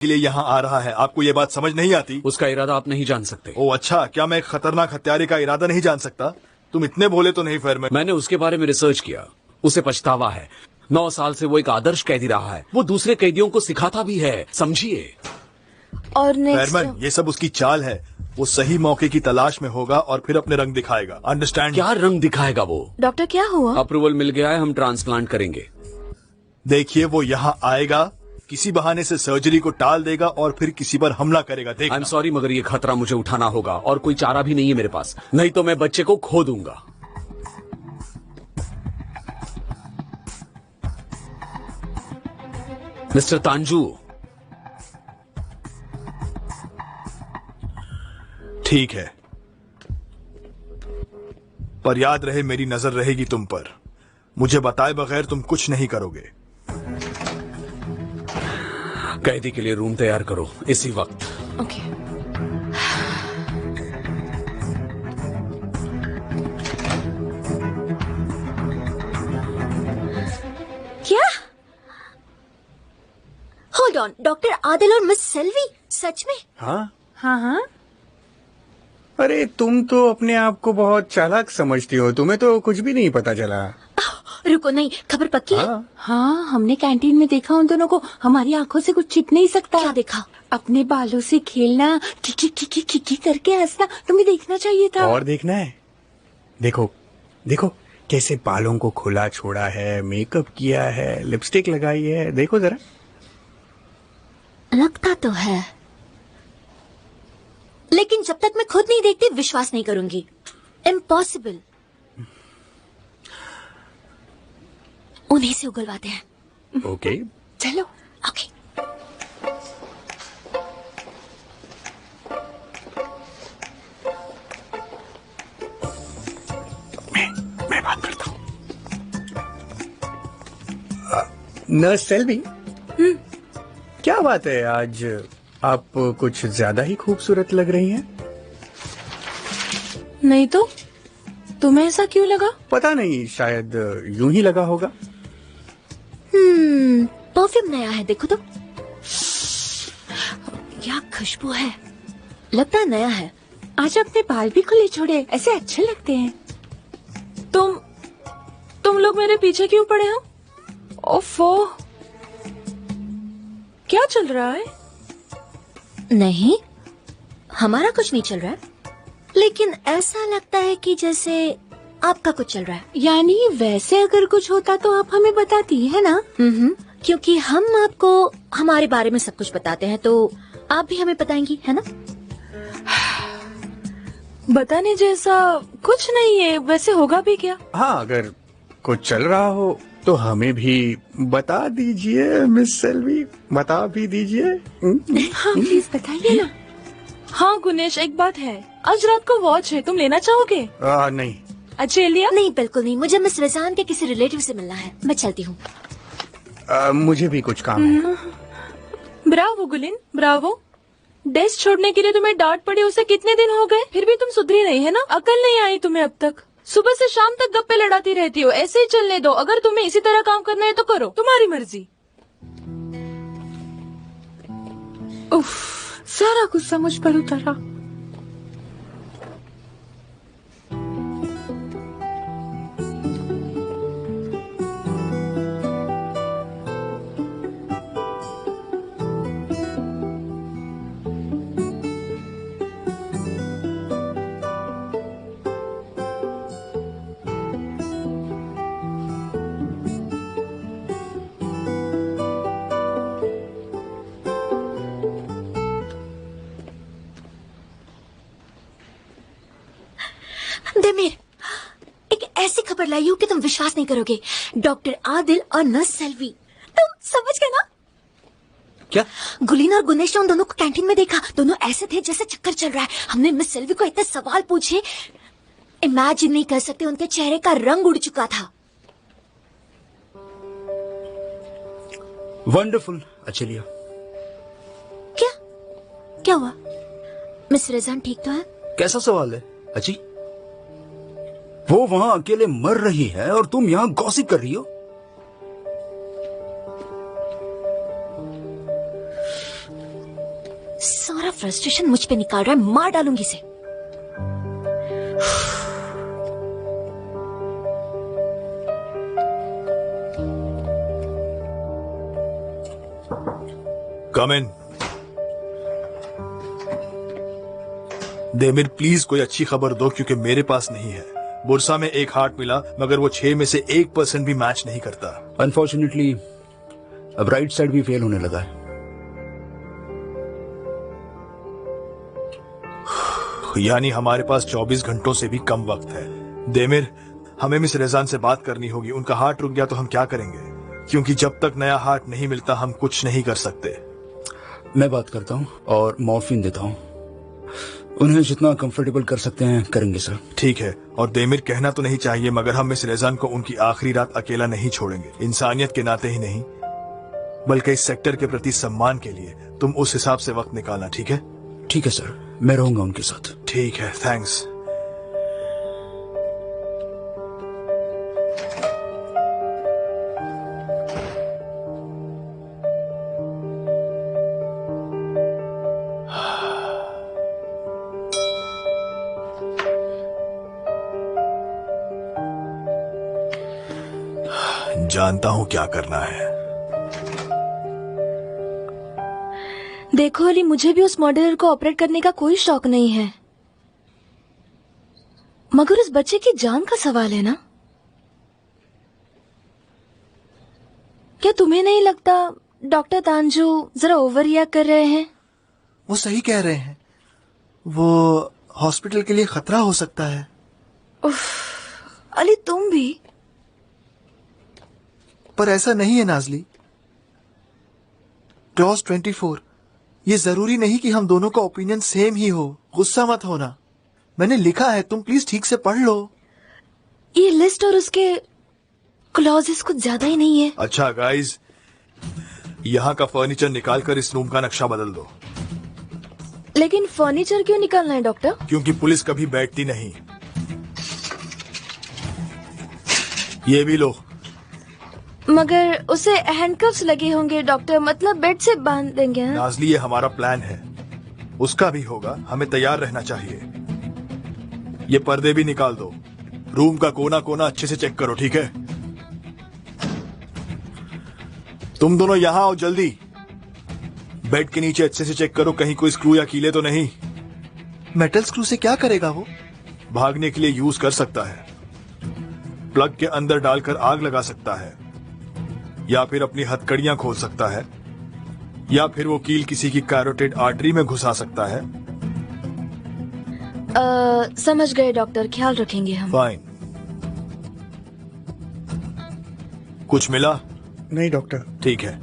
के लिए यहाँ आ रहा है। आपको ये बात समझ नहीं आती? उसका इरादा आप नहीं जान सकते। ओ अच्छा, क्या मैं एक खतरनाक हत्यारे का इरादा नहीं जान सकता? तुम इतने भोले तो नहीं फेरमैन। मैंने उसके बारे में रिसर्च किया। उसे पछतावा है। 9 साल से वो एक आदर्श कैदी रहा है। वो दूसरे कैदियों को सिखाता भी है, समझिए। और फेरमैन, ये सब उसकी चाल है। वो सही मौके की तलाश में होगा और फिर अपने रंग दिखाएगा। अंडरस्टैंड? क्या रंग दिखाएगा वो? डॉक्टर क्या हुआ? अप्रूवल मिल गया है, हम ट्रांसप्लांट करेंगे। देखिए, वो यहाँ आएगा, किसी बहाने से सर्जरी को टाल देगा और फिर किसी पर हमला करेगा। देखना। आई एम सॉरी, मगर ये खतरा मुझे उठाना होगा और कोई चारा भी नहीं है मेरे पास। नहीं तो मैं बच्चे को खो दूंगा। मिस्टर तांजू। ठीक है, पर याद रहे मेरी नजर रहेगी तुम पर। मुझे बताए बगैर तुम कुछ नहीं करोगे। कैदी के लिए रूम तैयार करो इसी वक्त। ओके। क्या? होल्ड ऑन, डॉक्टर आदिल और मिस सेल्वी सच में? हाँ हाँ हाँ। अरे तुम तो अपने आप को बहुत चालाक समझती हो, तुम्हें तो कुछ भी नहीं पता चला। रुको, नहीं, खबर पक्की है? हाँ। हाँ, हमने कैंटीन में देखा उन दोनों को। हमारी आंखों से कुछ छिप नहीं सकता। क्या देखा? अपने बालों से खेलना, किकी किकी किकी करके हंसना। तुम्हें देखना चाहिए था। और देखना है? देखो देखो कैसे बालों को खुला छोड़ा है, मेकअप किया है, लिपस्टिक लगाई है। देखो जरा। लगता तो है, लेकिन जब तक मैं खुद नहीं देखती विश्वास नहीं करूंगी। इम्पॉसिबल। उन्हीं से उगलवाते हैं। ओके चलो। ओके। मैं बात करता हूँ। नर्स सेल्वी, क्या बात है, आज आप कुछ ज्यादा ही खूबसूरत लग रही हैं। नहीं तो तुम्हें ऐसा क्यों लगा? पता नहीं, शायद यूं ही लगा होगा। परफ्यूम नया है, देखो तो। क्या खुशबू है, लगता है नया है। आज अपने बाल भी खुले छोड़े, ऐसे अच्छे लगते हैं। तुम लोग मेरे पीछे क्यों पड़े हो? ओफो, क्या चल रहा है? नहीं, हमारा कुछ नहीं चल रहा है, लेकिन ऐसा लगता है कि जैसे आपका कुछ चल रहा है। यानी वैसे अगर कुछ होता तो आप हमें बताती, है ना? क्योंकि हम आपको हमारे बारे में सब कुछ बताते हैं, तो आप भी हमें बताएंगी, है ना? बताने जैसा कुछ नहीं है, वैसे होगा भी क्या? हाँ, अगर कुछ चल रहा हो तो हमें भी बता दीजिए मिस सेल्वी, बता भी दीजिए। हाँ प्लीज बताइए ना। हाँ गुनेश, एक बात है, आज रात को वॉच है, तुम लेना चाहोगे? नहीं। अच्छा लिया? नहीं, बिल्कुल नहीं। मुझे मिस रजान के किसी रिलेटिव से मिलना है, मैं चलती हूँ। मुझे भी कुछ काम है। Bravo गुलिन, Bravo. डेस्क छोड़ने के लिए तुम्हें डांट पड़ी उसे कितने दिन हो गए, फिर भी तुम सुधरी नहीं, है ना? अकल नहीं आई तुम्हें अब तक। सुबह से शाम तक गप्पे लड़ाती रहती हो, ऐसे ही चलने दो। अगर तुम्हें इसी तरह काम करना है तो करो, तुम्हारी मर्जी। उफ, सारा गुस्सा मुझ पर उतरा। देमीर, एक ऐसी खबर लाई हूँ कि तुम विश्वास नहीं करोगे। डॉक्टर आदिल और नर्स सेल्वी, तुम समझ गए ना? क्या? गुलीन और गुनेश ने उन दोनों को कैंटीन में देखा। दोनों ऐसे थे जैसे चक्कर चल रहा है। हमने मिस सेल्वी को इतने सवाल पूछे, इमेजिन नहीं कर सकते, उनके चेहरे का रंग उड़ चुका था। वंडरफुल। अच्छा लिया। क्या क्या हुआ? मिस रजान ठीक तो है? कैसा सवाल है अजी? वो वहाँ अकेले मर रही है और तुम यहाँ गॉसिप कर रही हो। सारा फ्रस्ट्रेशन मुझ पे निकाल रहा है, मार डालूंगी इसे। कम इन। देमिर प्लीज कोई अच्छी खबर दो, क्योंकि मेरे पास नहीं है। बुरसा में एक हार्ट मिला, मगर वो 6 में से 1% भी मैच नहीं करता। अनफॉर्चुनेटली अब राइट साइड भी फेल होने लगा है। यानी हमारे पास 24 घंटों से भी कम वक्त है। देमिर, हमें मिस रेजान से बात करनी होगी। उनका हार्ट रुक गया तो हम क्या करेंगे? क्योंकि जब तक नया हार्ट नहीं मिलता हम कुछ नहीं कर सकते। मैं बात करता हूँ और मॉर्फिन देता हूँ। उन्हें जितना कंफर्टेबल कर सकते हैं करेंगे सर। ठीक है। और देमिर, कहना तो नहीं चाहिए मगर हम मिस रेजान को उनकी आखिरी रात अकेला नहीं छोड़ेंगे। इंसानियत के नाते ही नहीं, बल्कि इस सेक्टर के प्रति सम्मान के लिए तुम उस हिसाब से वक्त निकालना, ठीक है? ठीक है सर, मैं रहूंगा उनके साथ। ठीक है, थैंक्स। जानता हूं क्या करना है। देखो अली, मुझे भी उस मॉडलर को ऑपरेट करने का कोई शौक नहीं है, मगर उस बच्चे की जान का सवाल है ना। क्या तुम्हें नहीं लगता डॉक्टर तांजू जरा ओवर रिएक्ट कर रहे हैं? वो सही कह रहे हैं। वो हॉस्पिटल के लिए खतरा हो सकता है। अली तुम भी। पर ऐसा नहीं है नाजली। क्लॉज 24, ये जरूरी नहीं कि हम दोनों का ओपिनियन सेम ही हो। गुस्सा मत होना, मैंने लिखा है, तुम प्लीज ठीक से पढ़ लो। ये लिस्ट और उसके क्लॉजेस कुछ ज्यादा ही नहीं है। अच्छा गाइज, यहाँ का फर्नीचर निकालकर इस रूम का नक्शा बदल दो। लेकिन फर्नीचर क्यों निकालना है डॉक्टर? क्योंकि पुलिस कभी बैठती नहीं। ये भी लो। मगर उसे हैंडकफ्स लगे होंगे डॉक्टर, मतलब बेड से बांध देंगे। हाँ? नाजली, ये हमारा प्लान है, उसका भी होगा। हमें तैयार रहना चाहिए। ये पर्दे भी निकाल दो। रूम का कोना कोना अच्छे से चेक करो, ठीक है? तुम दोनों यहाँ आओ जल्दी। बेड के नीचे अच्छे से चेक करो, कहीं कोई स्क्रू या कीले तो नहीं। मेटल स्क्रू से क्या करेगा वो? भागने के लिए यूज कर सकता है, प्लग के अंदर डालकर आग लगा सकता है, या फिर अपनी हथकड़ियां खोल सकता है, या फिर वो कील किसी की कैरोटिड आर्टरी में घुसा सकता है। समझ गए डॉक्टर, ख्याल रखेंगे हम। फाइन। कुछ मिला? नहीं डॉक्टर। ठीक है।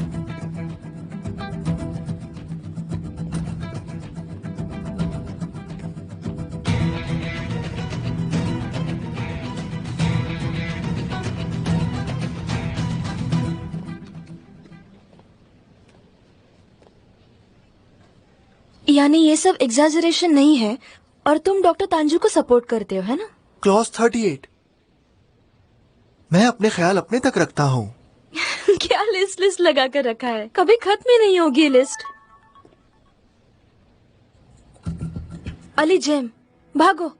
यानी ये सब एग्जैजरेशन नहीं है और तुम डॉक्टर तांजू को सपोर्ट करते हो, है ना? क्लॉज 38, मैं अपने ख्याल अपने तक रखता हूँ। क्या लिस्ट लगा कर रखा है, कभी खत्म ही नहीं होगी लिस्ट। अली जेम, भागो।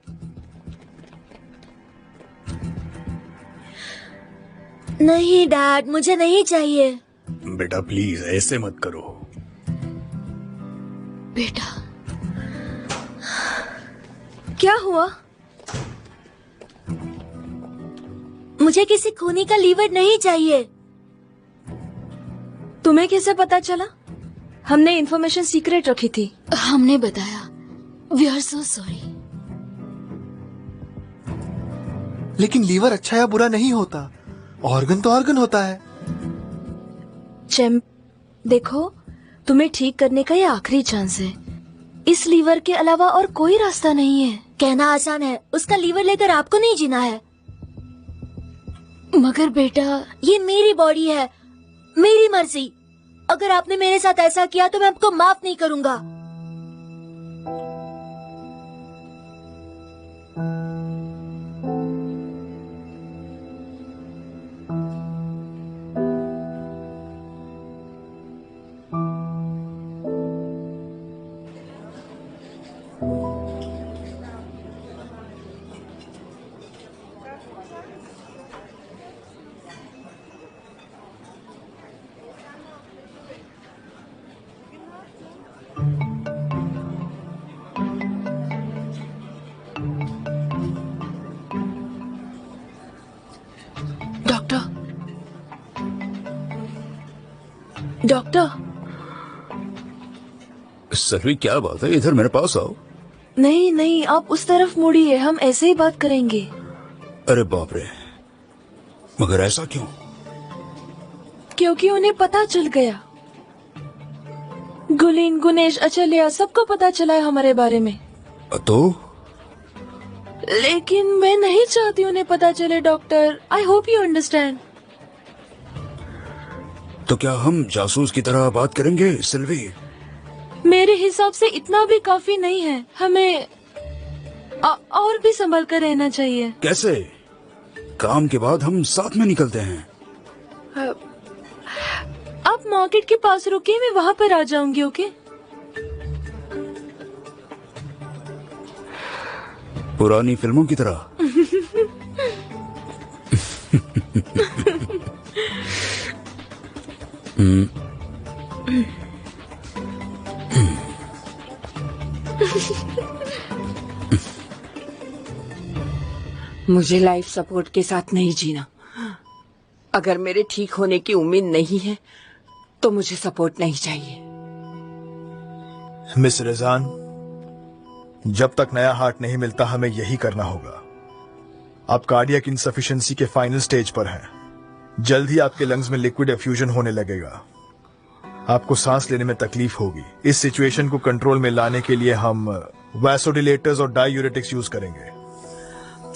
नहीं डैड, मुझे नहीं चाहिए। बेटा प्लीज ऐसे मत करो। बेटा, क्या हुआ? मुझे किसी खूनी का लीवर नहीं चाहिए। तुम्हें कैसे पता चला? हमने इन्फॉर्मेशन सीक्रेट रखी थी। हमने बताया। We are so sorry. लेकिन लीवर अच्छा या बुरा नहीं होता, ऑर्गन तो ऑर्गन होता है। चैम, देखो, तुम्हें ठीक करने का ये आखिरी चांस है। इस लीवर के अलावा और कोई रास्ता नहीं है। कहना आसान है, उसका लीवर लेकर आपको नहीं जीना है। मगर बेटा, ये मेरी बॉडी है, मेरी मर्जी। अगर आपने मेरे साथ ऐसा किया तो मैं आपको माफ नहीं करूंगा। डॉक्टर, सलवी क्या बात है, इधर मेरे पास आओ। नहीं नहीं, आप उस तरफ मुड़िए, हम ऐसे ही बात करेंगे। अरे बाप रे, मगर ऐसा क्यों? क्योंकि उन्हें पता चल गया। गुलीन, गुनेश, अचल्या, सबको पता चला है हमारे बारे में। तो लेकिन मैं नहीं चाहती उन्हें पता चले doctor. I hope you understand. तो क्या हम जासूस की तरह बात करेंगे सिल्वी? मेरे हिसाब से इतना भी काफी नहीं है, हमें और भी संभल कर रहना चाहिए। कैसे? काम के बाद हम साथ में निकलते हैं। आप मार्केट के पास रुकिए, मैं वहाँ पर आ जाऊंगी। ओके? पुरानी फिल्मों की तरह। मुझे लाइफ सपोर्ट के साथ नहीं जीना। अगर मेरे ठीक होने की उम्मीद नहीं है तो मुझे सपोर्ट नहीं चाहिए। मिस रिजान, जब तक नया हार्ट नहीं मिलता हमें यही करना होगा। आप कार्डियक इनसफिशिएंसी के फाइनल स्टेज पर हैं। जल्द ही आपके लंग्स में लिक्विड एफ्यूजन होने लगेगा। आपको सांस लेने में तकलीफ होगी। इस सिचुएशन को कंट्रोल में लाने के लिए हम वैसोडिलेटर्स और डायूरेटिक्स यूज करेंगे।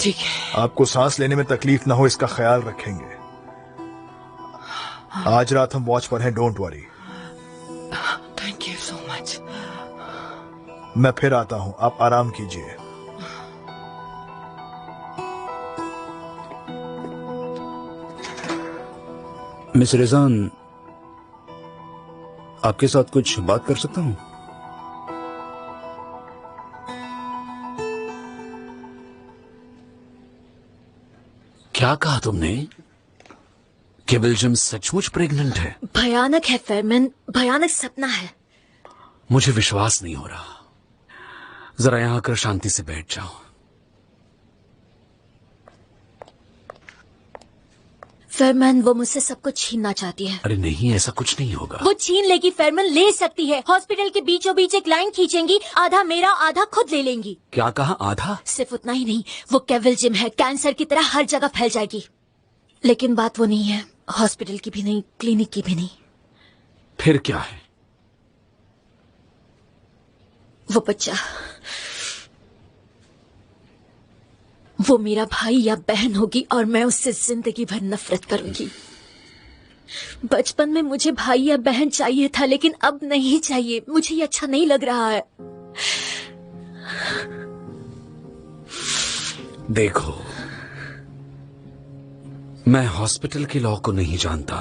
ठीक है। आपको सांस लेने में तकलीफ ना हो इसका ख्याल रखेंगे। आज रात हम वॉच पर हैं, don't worry. Thank you so much. मैं फिर आता हूं, आप आराम कीजिए। मिस रिजान, आपके साथ कुछ बात कर सकता हूं? क्या कहा तुमने कि बेल्जियम सचमुच प्रेग्नेंट है? भयानक है फेरमैन, भयानक सपना है। मुझे विश्वास नहीं हो रहा। जरा यहां आकर शांति से बैठ जाओ। फेरमैन, वो मुझसे सब कुछ छीनना चाहती है। अरे नहीं, ऐसा कुछ नहीं होगा। वो छीन लेगी फेरमैन, ले सकती है। हॉस्पिटल के बीचों बीच एक लाइन खींचेंगी, आधा मेरा आधा खुद ले लेंगी। क्या कहा? आधा? सिर्फ उतना ही नहीं, वो केविल जिम है, कैंसर की तरह हर जगह फैल जाएगी। लेकिन बात वो नहीं है, हॉस्पिटल की भी नहीं, क्लिनिक की भी नहीं। फिर क्या है? वो बच्चा, वो मेरा भाई या बहन होगी और मैं उससे जिंदगी भर नफरत करूंगी। बचपन में मुझे भाई या बहन चाहिए था, लेकिन अब नहीं चाहिए। मुझे ये अच्छा नहीं लग रहा है। देखो, मैं हॉस्पिटल के लॉ को नहीं जानता,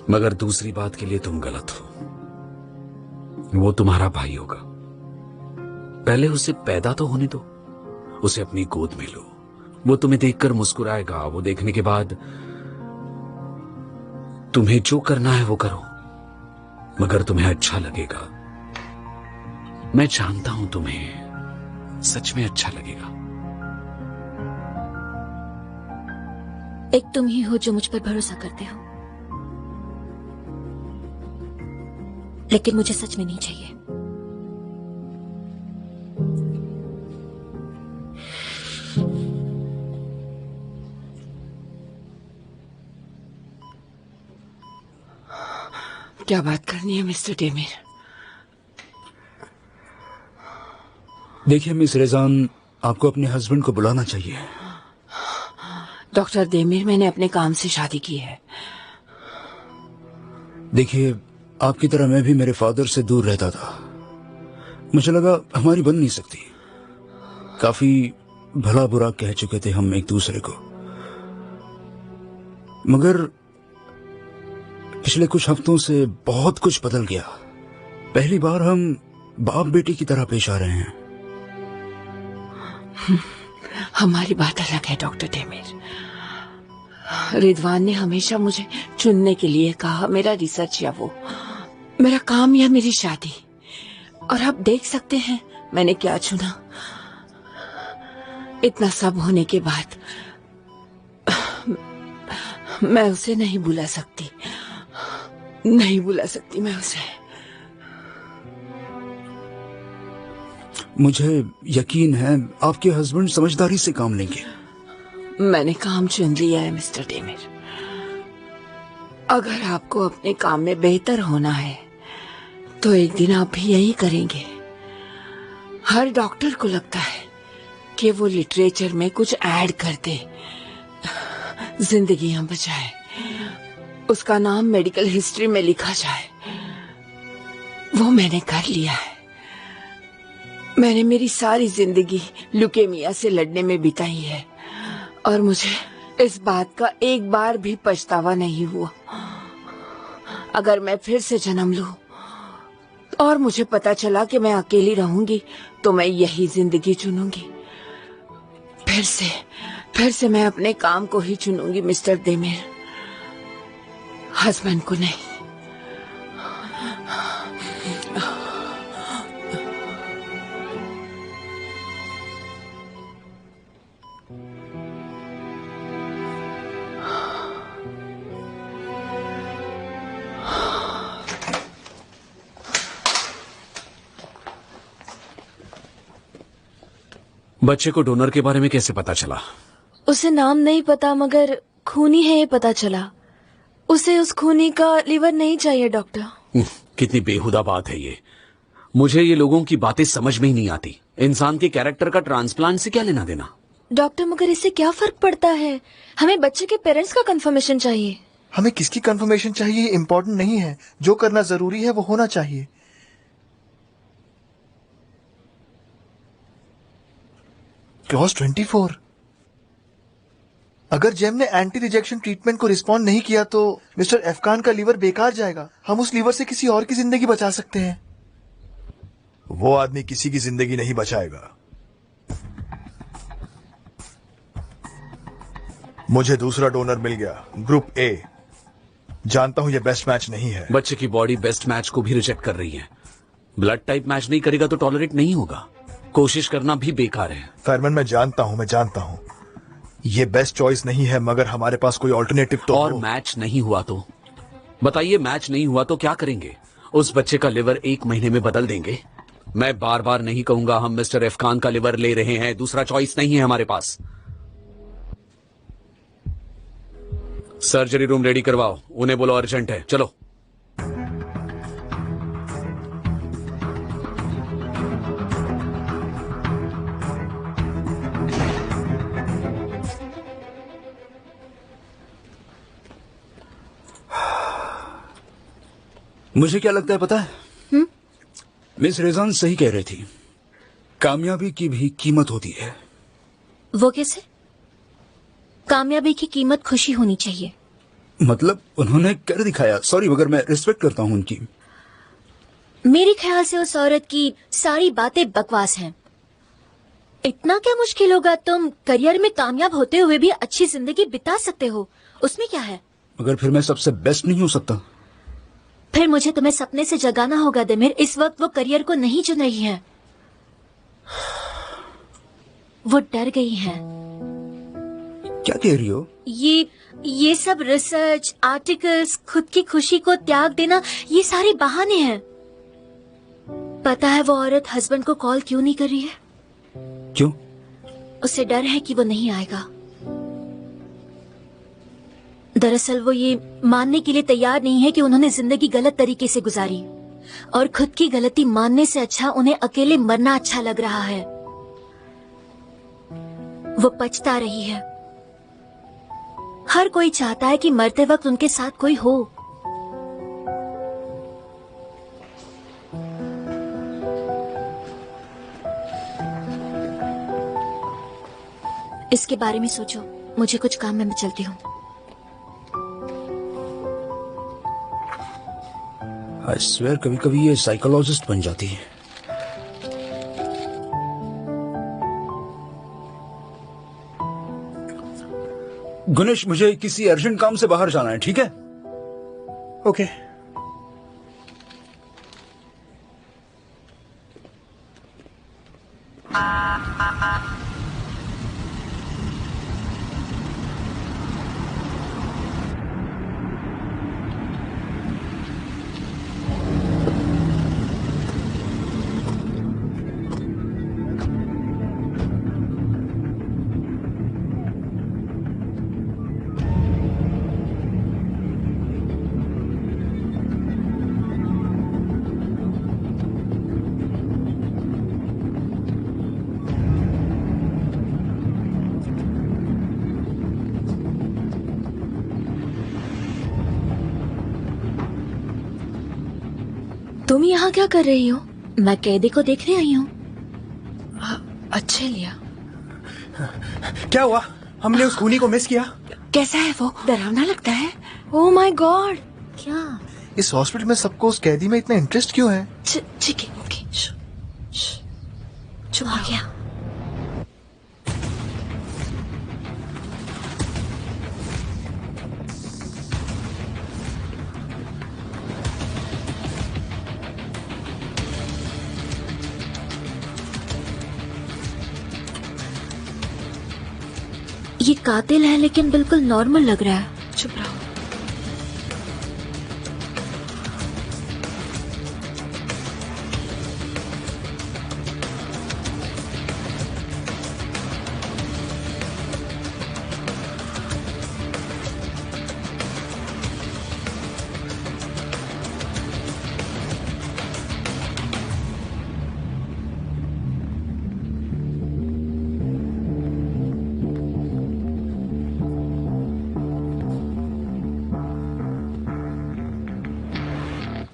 मगर दूसरी बात के लिए तुम गलत हो। वो तुम्हारा भाई होगा। पहले उसे पैदा तो होने दो, उसे अपनी गोद में लो। वो तुम्हें देखकर मुस्कुराएगा। वो देखने के बाद तुम्हें जो करना है वो करो, मगर तुम्हें अच्छा लगेगा। मैं जानता हूं तुम्हें सच में अच्छा लगेगा। एक तुम ही हो जो मुझ पर भरोसा करते हो, लेकिन मुझे सच में नहीं चाहिए। क्या बात करनी है मिस्टर डेमिर? देखिए मिस रिजान, आपको अपने हस्बैंड को बुलाना चाहिए। डॉक्टर डेमिर, मैंने अपने काम से शादी की है। देखिए, आपकी तरह मैं भी मेरे फादर से दूर रहता था। मुझे लगा हमारी बन नहीं सकती। काफी भला बुरा कह चुके थे हम एक दूसरे को, मगर पिछले कुछ हफ्तों से बहुत कुछ बदल गया। पहली बार हम बाप बेटी की तरह पेश आ रहे हैं। हमारी बात अलग है डॉक्टर डेमिर। रिदवान ने हमेशा मुझे चुनने के लिए कहा, मेरा रिसर्च या वो, मेरा काम या मेरी शादी। और आप देख सकते हैं मैंने क्या चुना। इतना सब होने के बाद मैं उसे नहीं बुला सकती। नहीं बुला सकती मैं उसे। मुझे यकीन है आपके हस्बैंड समझदारी से काम लेंगे। मैंने काम चुन लिया है मिस्टर डेमिर। अगर आपको अपने काम में बेहतर होना है तो एक दिन आप भी यही करेंगे। हर डॉक्टर को लगता है कि वो लिटरेचर में कुछ ऐड कर दे, जिंदगियां बचाए, उसका नाम मेडिकल हिस्ट्री में लिखा जाए। वो मैंने कर लिया है। मैंने मेरी सारी जिंदगी ल्यूकेमिया से लड़ने में बिताई है और मुझे इस बात का एक बार भी पछतावा नहीं हुआ। अगर मैं फिर से जन्म लूं और मुझे पता चला कि मैं अकेली रहूंगी तो मैं यही जिंदगी चुनूंगी। फिर से मैं अपने काम को ही चुनूंगी मिस्टर डेमिर, हस्बैंड को नहीं। बच्चे को डोनर के बारे में कैसे पता चला? उसे नाम नहीं पता मगर खूनी है ये पता चला। उसे उस खूनी का लिवर नहीं चाहिए डॉक्टर। कितनी बेहुदा बात है ये। मुझे ये लोगों की बातें समझ में ही नहीं आती। इंसान के कैरेक्टर का ट्रांसप्लांट से क्या लेना देना? डॉक्टर मगर इससे क्या फर्क पड़ता है? हमें बच्चे के पेरेंट्स का कंफर्मेशन चाहिए। हमें किसकी कंफर्मेशन चाहिए इम्पोर्टेंट नहीं है। जो करना जरूरी है वो होना चाहिए। क्लॉज 24। अगर जेम ने एंटी रिजेक्शन ट्रीटमेंट को रिस्पॉन्ड नहीं किया तो मिस्टर अफगान का लीवर बेकार जाएगा। हम उस लीवर से किसी और की जिंदगी बचा सकते हैं। वो आदमी किसी की जिंदगी नहीं बचाएगा। मुझे दूसरा डोनर मिल गया, ग्रुप ए। जानता हूं ये बेस्ट मैच नहीं है। बच्चे की बॉडी बेस्ट मैच को भी रिजेक्ट कर रही है। ब्लड टाइप मैच नहीं करेगा तो टॉलरेट नहीं होगा। कोशिश करना भी बेकार है। फैरमैन मैं जानता हूं ये बेस्ट चॉइस नहीं है मगर हमारे पास कोई ऑल्टरनेटिव तो और हो। मैच नहीं हुआ तो बताइए, मैच नहीं हुआ तो क्या करेंगे? उस बच्चे का लिवर 1 महीने में बदल देंगे। मैं बार बार नहीं कहूंगा हम मिस्टर अफगान का लिवर ले रहे हैं। दूसरा चॉइस नहीं है हमारे पास। सर्जरी रूम रेडी करवाओ। उन्हें बोलो अर्जेंट है। चलो। मुझे क्या लगता है पता है? मिस रेजान सही कह रही थी। कामयाबी की भी कीमत होती है। वो कैसे? कामयाबी की कीमत खुशी होनी चाहिए। मतलब उन्होंने कर दिखाया। सॉरी मगर मैं रिस्पेक्ट करता हूं उनकी। मेरे ख्याल से उस औरत की सारी बातें बकवास हैं। इतना क्या मुश्किल होगा? तुम करियर में कामयाब होते हुए भी अच्छी जिंदगी बिता सकते हो। उसमें क्या है? मगर फिर मैं सबसे बेस्ट नहीं हो सकता। फिर मुझे तुम्हें सपने से जगाना होगा देमिर। इस वक्त वो करियर को नहीं चुन रही हैं। वो डर गई हैं। क्या कह रही हो? ये सब रिसर्च, आर्टिकल्स, खुद की खुशी को त्याग देना, ये सारे बहाने हैं। पता है वो औरत हस्बैंड को कॉल क्यों नहीं कर रही है? क्यों? उसे डर है कि वो नहीं आएगा। दरअसल वो ये मानने के लिए तैयार नहीं है कि उन्होंने जिंदगी गलत तरीके से गुजारी और खुद की गलती मानने से अच्छा उन्हें अकेले मरना अच्छा लग रहा है। वो पछता रही है। हर कोई चाहता है कि मरते वक्त उनके साथ कोई हो। इसके बारे में सोचो। मुझे कुछ काम है, मैं चलती हूँ। आई स्वेयर कभी कभी ये साइकोलॉजिस्ट बन जाती है। गुनेश मुझे किसी अर्जेंट काम से बाहर जाना है, ठीक है? ओके। यहाँ क्या कर रही हो? मैं कैदी को देखने आई हूँ। अच्छे लिया। क्या हुआ? हमने उस खूनी को मिस किया। कैसा है वो? डरावना लगता है। Oh my God! क्या? इस हॉस्पिटल में सबको उस कैदी में इतना इंटरेस्ट क्यों है? ठीक है, ओके। चुप हो गया। ये कातिल है लेकिन बिल्कुल नॉर्मल लग रहा है। चुप रहो।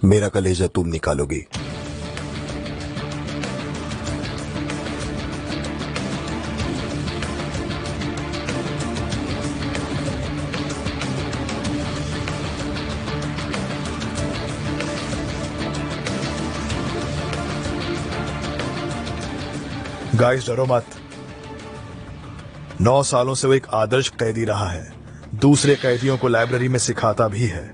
मेरा कलेजा तुम निकालोगी। गाइस डरो मत। 9 सालों से वो एक आदर्श कैदी रहा है। दूसरे कैदियों को लाइब्रेरी में सिखाता भी है।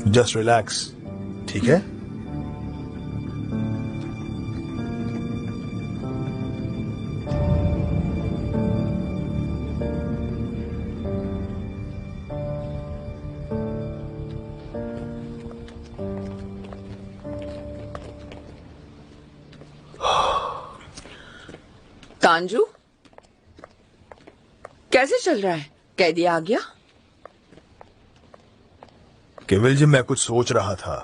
जस्ट रिलैक्स, ठीक है? तांजू, कैसे चल रहा है? कैदी आ गया? केवल जी मैं कुछ सोच रहा था।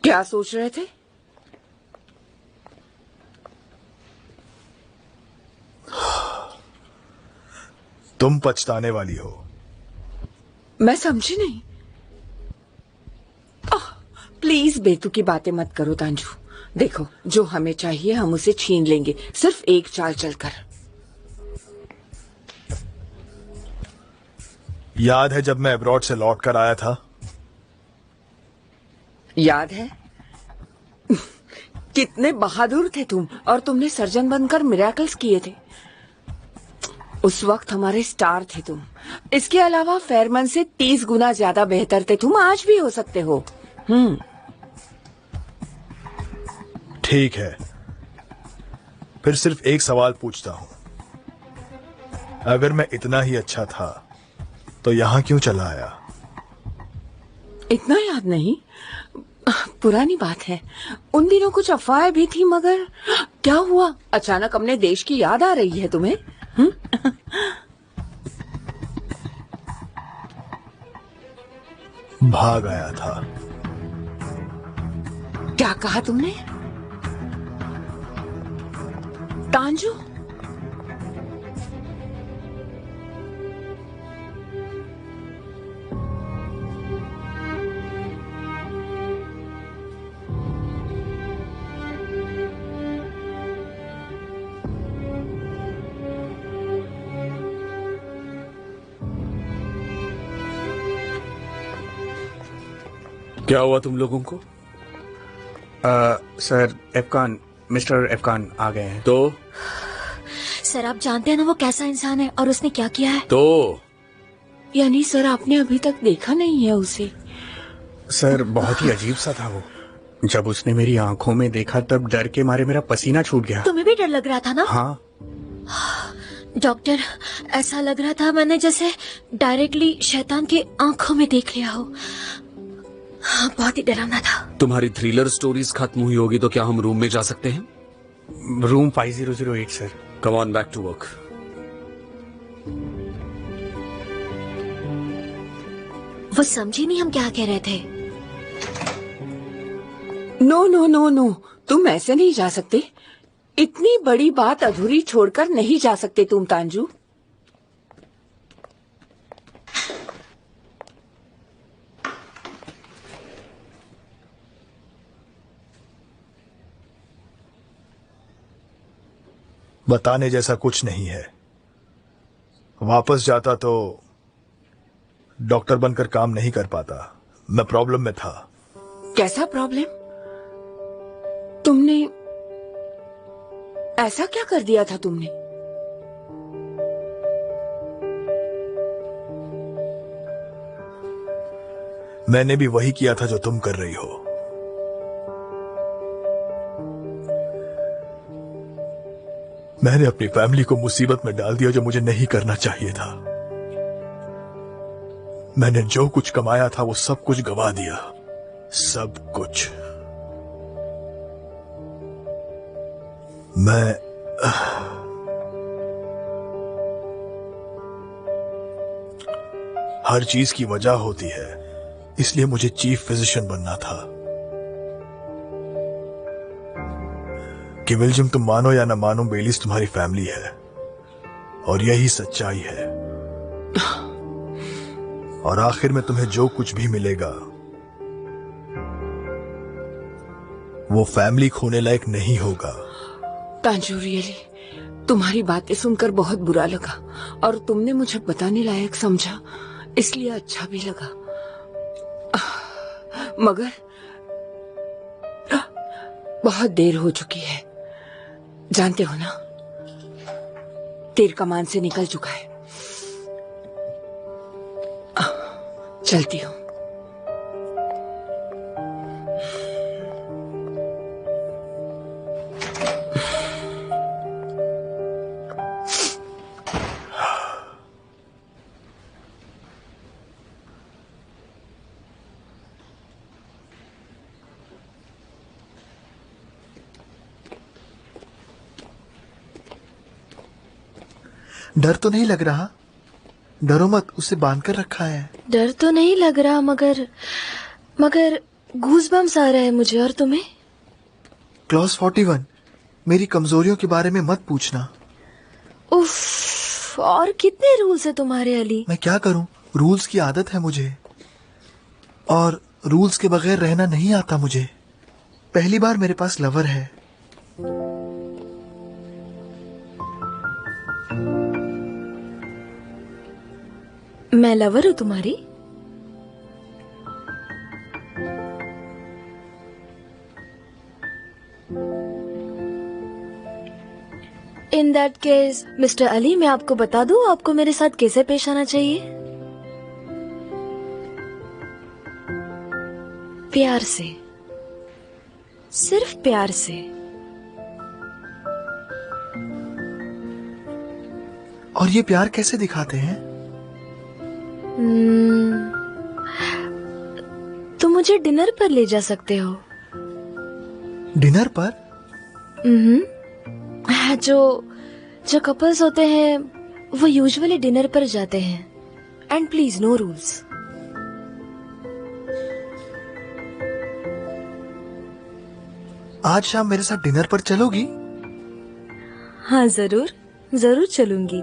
क्या सोच रहे थे? तुम पछताने वाली हो। मैं समझी नहीं। प्लीज बेतुकी बातें मत करो तांजू। देखो, जो हमें चाहिए हम उसे छीन लेंगे, सिर्फ एक चाल चलकर। याद है जब मैं अब्रॉड से लौट कर आया था? याद है? कितने बहादुर थे तुम, और तुमने सर्जन बनकर मिरेकल्स किए थे। उस वक्त हमारे स्टार थे तुम। इसके अलावा फेयरमैन से 30 गुना ज्यादा बेहतर थे तुम। आज भी हो सकते हो। ठीक है, फिर सिर्फ एक सवाल पूछता हूं। अगर मैं इतना ही अच्छा था तो यहां क्यों चला आया? इतना याद नहीं? पुरानी बात है। उन दिनों कुछ अफवाहें भी थी, मगर क्या हुआ? अचानक अपने देश की याद आ रही है तुम्हें? भाग आया था। क्या कहा तुमने? तांजू, क्या हुआ तुम लोगों को? सर, एफकान, मिस्टर एफकान आ गए हैं। तो सर आप जानते हैं ना वो कैसा इंसान है और उसने क्या किया है? तो यानी सर आपने अभी तक देखा नहीं है उसे? सर, बहुत ही अजीब सा था वो। जब उसने मेरी आंखों में देखा तब डर के मारे मेरा पसीना छूट गया। तुम्हें भी डर लग रहा था ना? हाँ। डॉक्टर, ऐसा लग रहा था मैंने जैसे डायरेक्टली शैतान की आंखों में देख लिया हो। हाँ, बहुत ही डरावना था। तुम्हारी थ्रिलर स्टोरीज खत्म हुई होगी तो क्या हम रूम में जा सकते हैं? Room 5008 sir. Come on back to work. वो समझी नहीं हम क्या कह रहे थे। नो नो नो नो, तुम ऐसे नहीं जा सकते। इतनी बड़ी बात अधूरी छोड़कर नहीं जा सकते तुम तांजू। बताने जैसा कुछ नहीं है। वापस जाता तो डॉक्टर बनकर काम नहीं कर पाता। मैं प्रॉब्लम में था। कैसा प्रॉब्लम? तुमने ऐसा क्या कर दिया था तुमने? मैंने भी वही किया था जो तुम कर रही हो। मैंने अपनी फैमिली को मुसीबत में डाल दिया जो मुझे नहीं करना चाहिए था। मैंने जो कुछ कमाया था वो सब कुछ गवा दिया, सब कुछ। मैं हर चीज की वजह होती है, इसलिए मुझे चीफ फिजिशियन बनना था। कि विल्जम, तुम मानो या ना मानो, बेलिस तुम्हारी फैमिली है और यही सच्चाई है। और आखिर में तुम्हें जो कुछ भी मिलेगा वो फैमिली खोने लायक नहीं होगा। तांजू, रियली तुम्हारी बातें सुनकर बहुत बुरा लगा और तुमने मुझे बताने लायक समझा, इसलिए अच्छा भी लगा। मगर बहुत देर हो चुकी है। जानते हो ना, तीर कमान से निकल चुका है। चलती हूँ। डर तो नहीं लग रहा? डरो मत, उसे बांध कर रखा है। डर तो नहीं लग रहा, मगर गूज़बम्स आ रहा है मुझे। और तुम्हें? क्लॉज 41। मेरी कमजोरियों के बारे में मत पूछना। उफ, और कितने रूल्स है तुम्हारे अली। मैं क्या करूं, रूल्स की आदत है मुझे, और रूल्स के बगैर रहना नहीं आता मुझे। पहली बार मेरे पास लवर है। मैं लवर हूँ तुम्हारी? In that case mister Ali, मैं आपको बता दूं आपको मेरे साथ कैसे पेश आना चाहिए। प्यार से, सिर्फ प्यार से। और ये प्यार कैसे दिखाते हैं? तुम मुझे डिनर पर ले जा सकते हो। डिनर पर? जो कपल्स होते हैं वो यूजुअली डिनर पर जाते हैं। And please, no rules. आज शाम मेरे साथ डिनर पर चलोगी? हाँ, जरूर जरूर चलूंगी।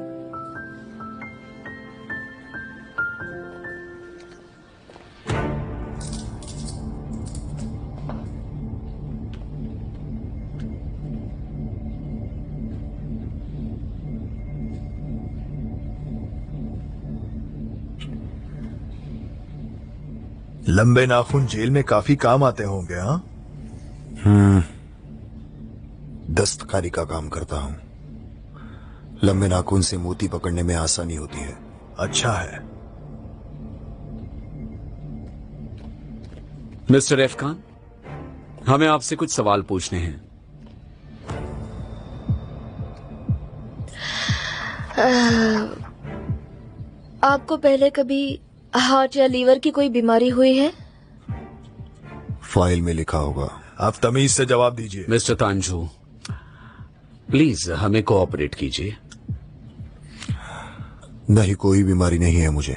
लंबे नाखून जेल में काफी काम आते होंगे। हाँ, दस्तकारी का काम करता हूँ। लंबे नाखून से मोती पकड़ने में आसानी होती है। अच्छा है। मिस्टर एफ खान, हमें आपसे कुछ सवाल पूछने हैं। आपको पहले कभी हार्ट या लीवर की कोई बीमारी हुई है? फाइल में लिखा होगा। आप तमीज से जवाब दीजिए। मिस्टर तांजू, प्लीज हमें कोऑपरेट कीजिए। नहीं, कोई बीमारी नहीं है मुझे।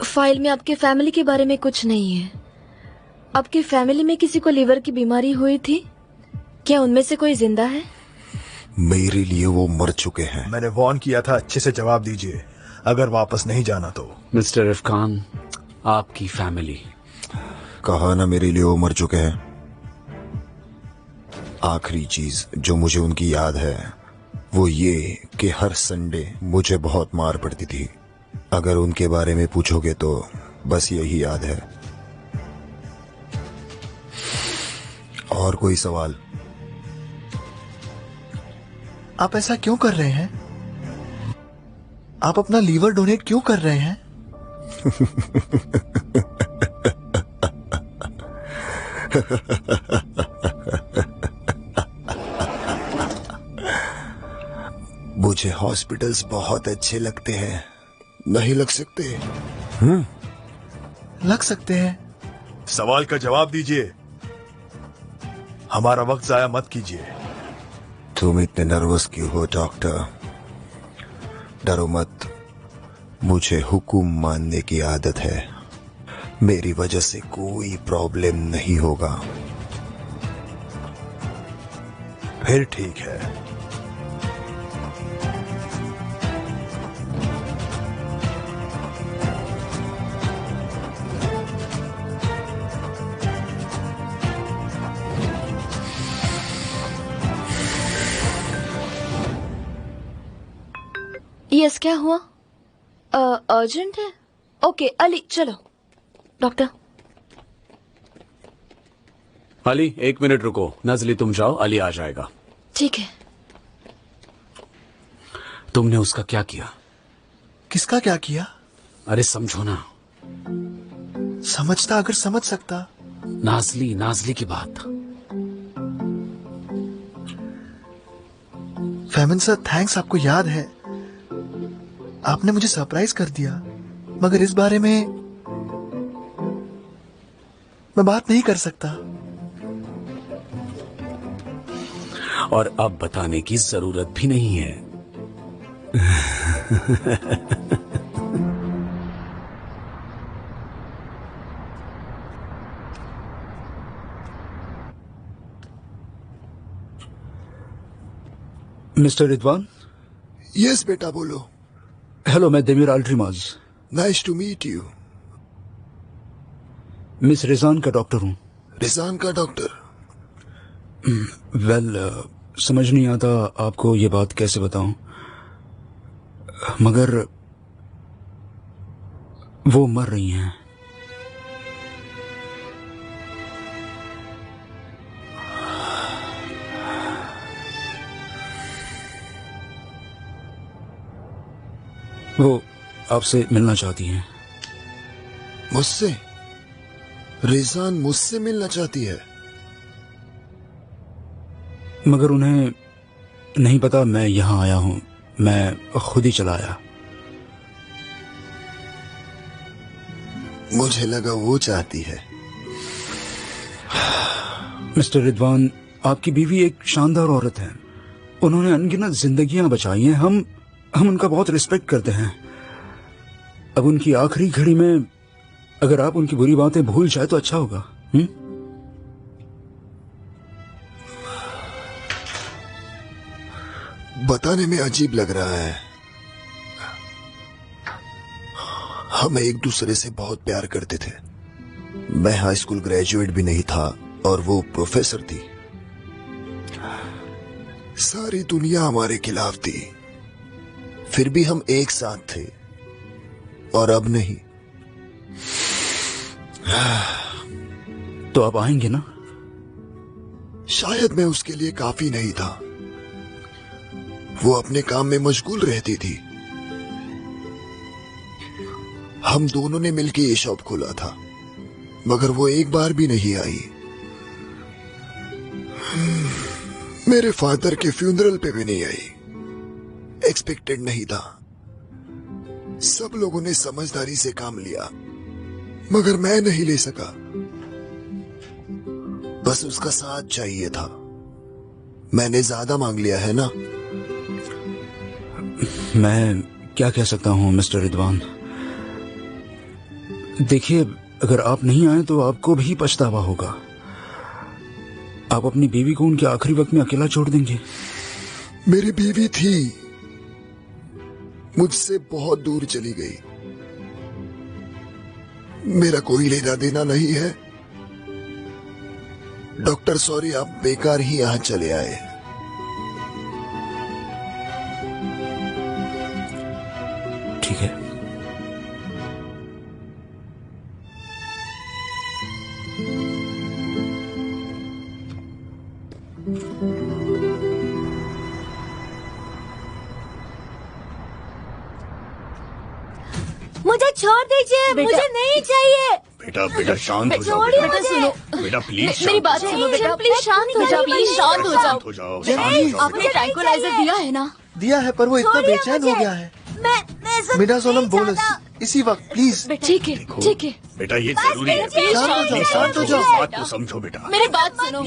फाइल में आपके फैमिली के बारे में कुछ नहीं है। आपकी फैमिली में किसी को लीवर की बीमारी हुई थी? क्या उनमें से कोई जिंदा है? मेरे लिए वो मर चुके हैं। मैंने वार्न किया था, अच्छे से जवाब दीजिए अगर वापस नहीं जाना तो। मिस्टर एफ खान, आपकी फैमिली। कहा ना मेरे लिए वो मर चुके हैं। आखिरी चीज जो मुझे उनकी याद है वो ये कि हर संडे मुझे बहुत मार पड़ती थी। अगर उनके बारे में पूछोगे तो बस यही याद है। और कोई सवाल? आप ऐसा क्यों कर रहे हैं? आप अपना लीवर डोनेट क्यों कर रहे हैं? मुझे हॉस्पिटल्स बहुत अच्छे लगते हैं। नहीं लग सकते? लग सकते हैं। सवाल का जवाब दीजिए, हमारा वक्त जाया मत कीजिए। तुम इतने नर्वस क्यों हो डॉक्टर? डरो मत, मुझे हुक्म मानने की आदत है। मेरी वजह से कोई प्रॉब्लम नहीं होगा। फिर ठीक है। यस, क्या हुआ? अर्जेंट है? ओके अली, चलो। डॉक्टर। अली 1 मिनट रुको। नजली तुम जाओ, अली आ जाएगा। ठीक है। तुमने उसका क्या किया? किसका क्या किया? अरे समझो ना। समझता अगर समझ सकता। नाजली की बात। फैमन सर, थैंक्स, आपको याद है। आपने मुझे सरप्राइज कर दिया, मगर इस बारे में मैं बात नहीं कर सकता। और अब बताने की जरूरत भी नहीं है। मिस्टर रिदवान। यस बेटा, बोलो। हेलो, मैं देमीर अल्ट्रीमाज। Nice to meet you. Miss Rizan का डॉक्टर हूँ। रिजान का डॉक्टर? वेल, समझ नहीं आता आपको ये बात कैसे बताऊं, मगर वो मर रही हैं। वो आपसे मिलना चाहती हैं। मुझसे? रिजान मुझसे मिलना चाहती है? मगर उन्हें नहीं पता मैं यहां आया हूं। मैं खुद ही चला आया। मुझे लगा वो चाहती है। मिस्टर रिदवान, आपकी बीवी एक शानदार औरत है। उन्होंने अनगिनत जिंदगियां बचाई हैं। हम उनका बहुत रिस्पेक्ट करते हैं। अब उनकी आखिरी घड़ी में अगर आप उनकी बुरी बातें भूल जाए तो अच्छा होगा। बताने में अजीब लग रहा है। हम एक दूसरे से बहुत प्यार करते थे। मैं हाई स्कूल ग्रेजुएट भी नहीं था और वो प्रोफेसर थी। सारी दुनिया हमारे खिलाफ थी, फिर भी हम एक साथ थे। और अब नहीं। तो आप आएंगे ना? शायद मैं उसके लिए काफी नहीं था। वो अपने काम में मशगूल रहती थी। हम दोनों ने मिलकर ये शॉप खोला था, मगर वो एक बार भी नहीं आई। मेरे फादर के फ्यूनरल पे भी नहीं आई। एक्सपेक्टेड नहीं था। सब लोगों ने समझदारी से काम लिया, मगर मैं नहीं ले सका। बस उसका साथ चाहिए था। मैंने ज्यादा मांग लिया है ना। मैं क्या कह सकता हूं मिस्टर रिदवान। देखिए, अगर आप नहीं आए तो आपको भी पछतावा होगा। आप अपनी बीवी को उनके आखिरी वक्त में अकेला छोड़ देंगे। मेरी बीवी थी, मुझसे बहुत दूर चली गई। मेरा कोई लेना देना नहीं है। डॉक्टर सॉरी, आप बेकार ही यहाँ चले आए। ठीक है। मुझे छोड़ दीजिए, मुझे नहीं चाहिए। बेटा बेटा शांत हो जाओ। छोड़िए बेटा, मुझे। सुनो, बेटा प्लीज मेरी बात सुनो बेटा, प्लीज शांत हो जाओ, प्लीज शांत हो जाओ। शांत हो जाओ, शांत हो जाओ। आपने ट्रैंकुलाइजर दिया है ना? दिया है, पर वो इतना बेचैन हो गया है। मैं मिडाज़ोलम बोनस इसी वक्त प्लीज। ठीक है, ठीक है, बेटा ये जरूरी है। प्लीज शांत हो शांत हो जाओ। जाओ। बात को समझो बेटा। मेरी बात सुनो।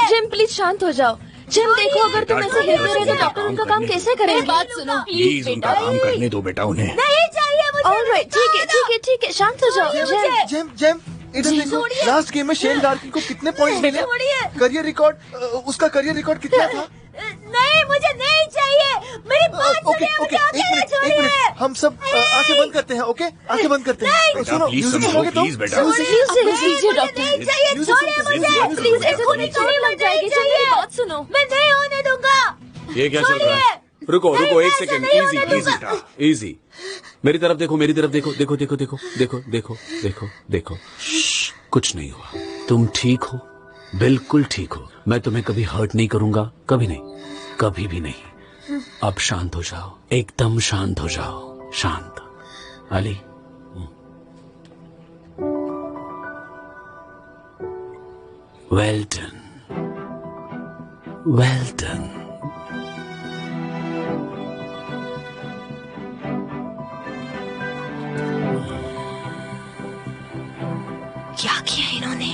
जिम प्लीज शांत हो जाओ। जिम देखो, अगर तुम ऐसे हिलते रहे तो डॉक्टर उनका काम कैसे करेंगे? बात सुनो प्लीज उनका काम करने दो बेटा उन्हें। नहीं चाहिए मुझे। ऑलराइट, ठीक है, ठीक है, ठीक है, शांत हो जाओ। जिम, जेम जेम इधर देखो, लास्ट गेम में शेन डार्किन को कितने पॉइंट्स मिले? करियर रिकॉर्ड, उसका करियर रिकॉर्ड कितना था? नहीं, मुझे नहीं चाहिए। मेरी बात ओके सुनिए, ओके, मुझे एक मिनट, अकेला एक मिनट, छोड़िए। हम सब आंखें बंद करते हैं। ओके, आंखें बंद करते हैं। बेटा, सुनो, प्लीज म्यूजिक समझो, सुनोगे तो? प्लीज बेटा। प्लीज लीजिए डॉक्टर। नहीं चाहिए, म्यूजिक छोड़िए सुनते मुझे। हैं, प्लीज ऐसे होने चोट लग जाएगी। जिम मेरी बात सुनो। मैं नहीं होने दूंगा। ये क्या चल रहा है? रुको रुको, एक सेकंड। Easy easy easy. मेरी तरफ देखो, मेरी तरफ देखो, देखो देखो देखो देखो देखो देखो देखो। कुछ नहीं हुआ, तुम ठीक हो, बिल्कुल ठीक हो। मैं तुम्हें कभी हर्ट नहीं करूंगा, कभी नहीं, कभी भी नहीं। अब शांत हो जाओ, एकदम शांत हो जाओ, शांत। Ali, well done, well done. क्या किया इन्होंने?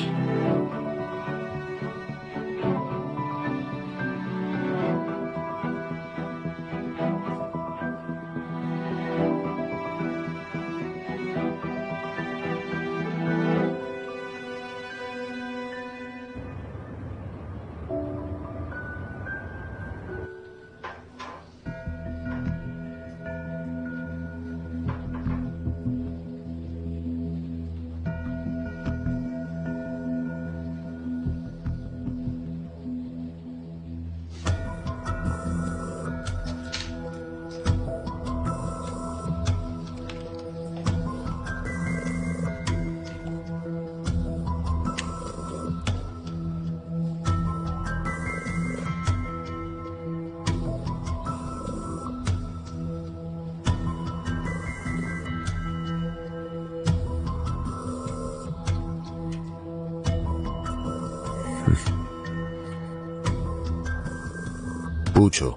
पूछो।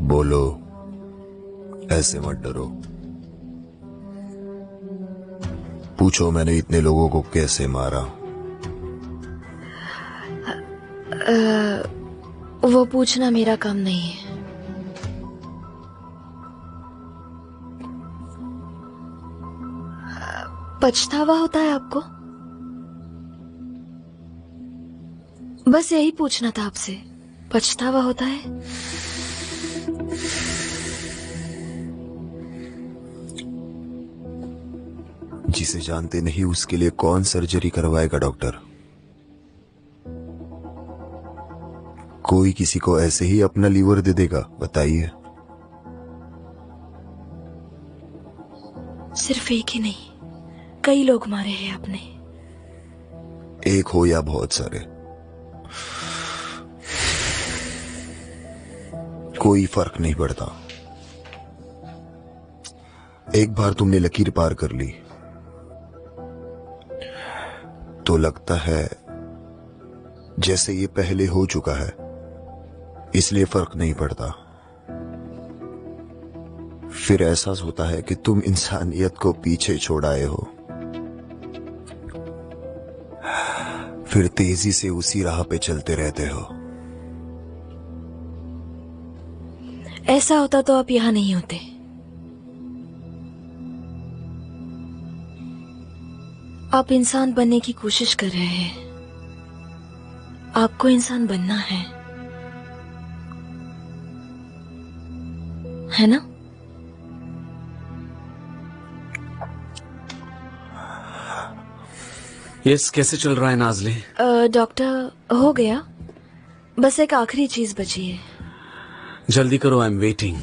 बोलो, ऐसे मत डरो। पूछो मैंने इतने लोगों को कैसे मारा। वो पूछना मेरा काम नहीं है। पछतावा होता है आपको? बस यही पूछना था आपसे, पछतावा होता है? जिसे जानते नहीं उसके लिए कौन सर्जरी करवाएगा डॉक्टर? कोई किसी को ऐसे ही अपना लीवर दे देगा? बताइए। सिर्फ एक ही नहीं, कई लोग मारे हैं आपने। एक हो या बहुत सारे, कोई फर्क नहीं पड़ता। एक बार तुमने लकीर पार कर ली तो लगता है जैसे ये पहले हो चुका है, इसलिए फर्क नहीं पड़ता। फिर एहसास होता है कि तुम इंसानियत को पीछे छोड़ आए हो। फिर तेजी से उसी राह पे चलते रहते हो। ऐसा होता तो आप यहां नहीं होते। आप इंसान बनने की कोशिश कर रहे हैं। आपको इंसान बनना है है ना? यस, कैसे चल रहा है नाज़ले? डॉक्टर, हो गया, बस एक आखिरी चीज बची है। जल्दी करो, आई एम वेटिंग।